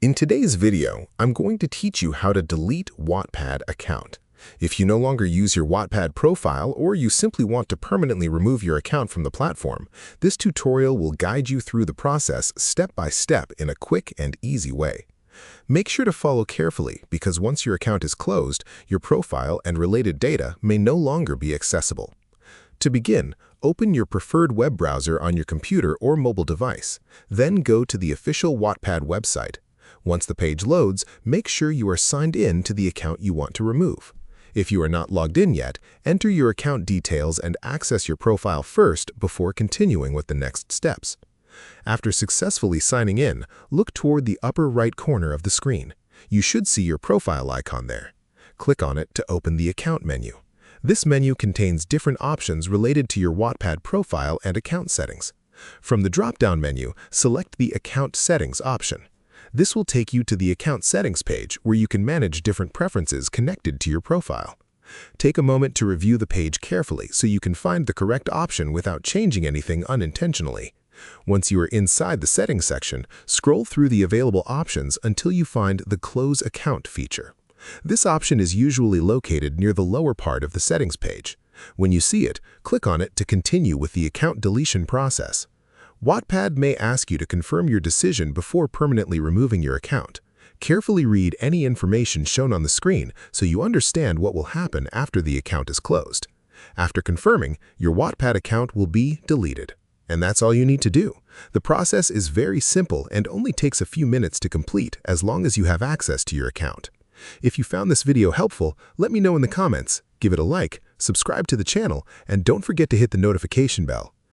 In today's video, I'm going to teach you how to delete Wattpad account. If you no longer use your Wattpad profile or you simply want to permanently remove your account from the platform, this tutorial will guide you through the process step by step in a quick and easy way. Make sure to follow carefully because once your account is closed, your profile and related data may no longer be accessible. To begin, open your preferred web browser on your computer or mobile device. Then go to the official Wattpad website. Once the page loads, make sure you are signed in to the account you want to remove. If you are not logged in yet, enter your account details and access your profile first before continuing with the next steps. After successfully signing in, look toward the upper right corner of the screen. You should see your profile icon there. Click on it to open the account menu. This menu contains different options related to your Wattpad profile and account settings. From the drop-down menu, select the Account Settings option. This will take you to the Account Settings page where you can manage different preferences connected to your profile. Take a moment to review the page carefully so you can find the correct option without changing anything unintentionally. Once you are inside the Settings section, scroll through the available options until you find the Close Account feature. This option is usually located near the lower part of the Settings page. When you see it, click on it to continue with the account deletion process. Wattpad may ask you to confirm your decision before permanently removing your account. Carefully read any information shown on the screen so you understand what will happen after the account is closed. After confirming, your Wattpad account will be deleted. And that's all you need to do. The process is very simple and only takes a few minutes to complete as long as you have access to your account. If you found this video helpful, let me know in the comments, give it a like, subscribe to the channel, and don't forget to hit the notification bell.